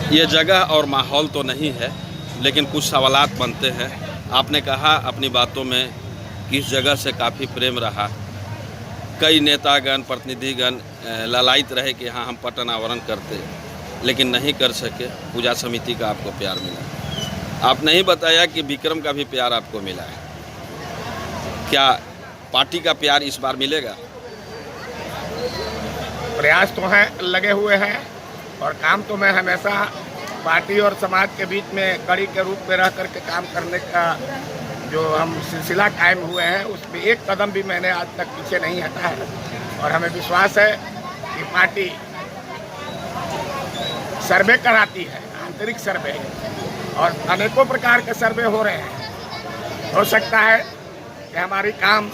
ये जगह और माहौल तो नहीं है, लेकिन कुछ सवालात बनते हैं। आपने कहा अपनी बातों में कि इस जगह से काफ़ी प्रेम रहा। कई नेतागण प्रतिनिधिगण ललायित रहे कि हाँ हम पट अनावरण करते, लेकिन नहीं कर सके। पूजा समिति का आपको प्यार मिला। आप नहीं बताया कि विक्रम का भी प्यार आपको मिला है। क्या पार्टी का प्यार इस बार मिलेगा? प्रयास तो हैं, लगे हुए हैं, और काम तो मैं हमेशा पार्टी और समाज के बीच में कड़ी के रूप में रह करके काम करने का जो हम सिलसिला कायम हुए हैं, उसमें एक कदम भी मैंने आज तक पीछे नहीं हटा है। और हमें विश्वास है कि पार्टी सर्वे कराती है, आंतरिक सर्वे, और अनेकों प्रकार के सर्वे हो रहे हैं। हो सकता है कि हमारी काम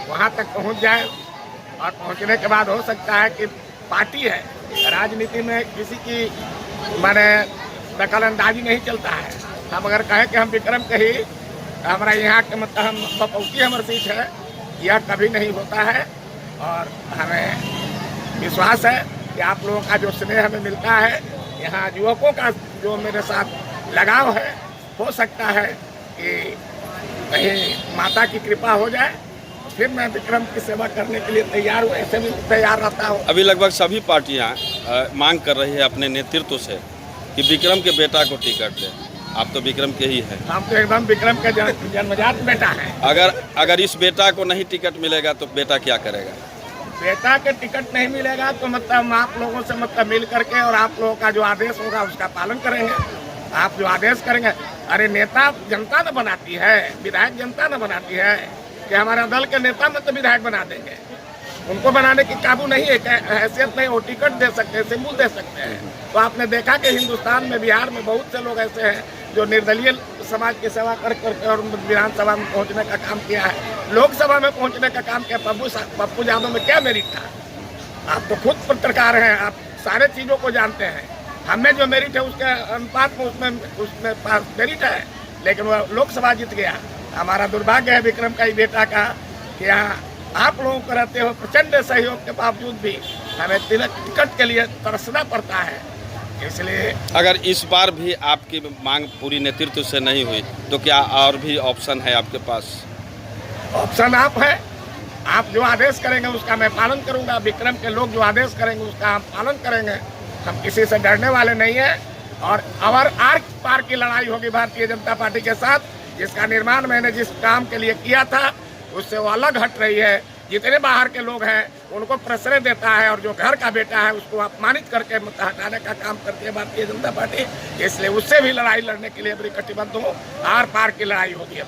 वहाँ तक पहुँच जाए, और पहुँचने के बाद हो सकता है कि पार्टी है, राजनीति में किसी की माने दखल अंदाजी नहीं चलता है। हम अगर कहें कि हम विक्रम के ही हमारा यहाँ के मतलब हम बपौती हमारी सीट है, यह कभी नहीं होता है। और हमें विश्वास है कि आप लोगों का जो स्नेह हमें मिलता है, यहाँ युवकों का जो मेरे साथ लगाव है, हो सकता है कि कहीं माता की कृपा हो जाए, फिर मैं विक्रम की सेवा करने के लिए तैयार हूँ। ऐसे भी तैयार रहता हूँ। अभी लगभग सभी पार्टियां मांग कर रही है अपने नेतृत्व से कि विक्रम के बेटा को टिकट दें। आप तो विक्रम के ही हैं। हम तो एकदम विक्रम के जन्मजात बेटा हैं। अगर इस बेटा को नहीं टिकट मिलेगा तो बेटा क्या करेगा? बेटा के टिकट नहीं मिलेगा तो मतलब हम आप लोगों से मतलब मिल करके, और आप लोगों का जो आदेश होगा उसका पालन करेंगे। आप जो आदेश करेंगे, अरे नेता जनता न बनाती है, विधायक जनता न बनाती है कि हमारे दल के नेता में तो विधायक बना देंगे। उनको बनाने की काबू नहीं है, हैसियत नहीं। वो टिकट दे सकते हैं, सिंबल दे सकते हैं। तो आपने देखा कि हिंदुस्तान में, बिहार में बहुत से लोग ऐसे हैं जो निर्दलीय समाज की सेवा कर करके और विधानसभा में पहुंचने का काम किया है, लोकसभा में पहुंचने का काम किया। पप्पू यादव में क्या मेरिट था? आप तो खुद पत्रकार हैं, आप सारे चीज़ों को जानते हैं। हमें जो मेरिट है उसके अनुपात में उसमें पास मेरिट है, लेकिन वह लोकसभा जीत गया। हमारा दुर्भाग्य है विक्रम का ही बेटा का कि यहाँ आप लोगों को रहते हो प्रचंड सहयोग के बावजूद भी हमें टिकट के लिए तरसना पड़ता है। इसलिए अगर इस बार भी आपकी मांग पूरी नेतृत्व से नहीं हुई तो क्या और भी ऑप्शन है आपके पास? ऑप्शन आप है, आप जो आदेश करेंगे उसका मैं पालन करूंगा। विक्रम के लोग जो आदेश करेंगे उसका हम पालन करेंगे। हम किसी से डरने वाले नहीं हैं। और आर पार की लड़ाई होगी भारतीय जनता पार्टी के साथ, जिसका निर्माण मैंने जिस काम के लिए किया था उससे वो अलग हट रही है। जितने बाहर के लोग हैं उनको प्रश्रय देता है, और जो घर का बेटा है उसको अपमानित करके हटाने का काम करती है भारतीय जनता पार्टी। इसलिए उससे भी लड़ाई लड़ने के लिए बड़ी कटिबद्ध हूँ। आर पार की लड़ाई होगी।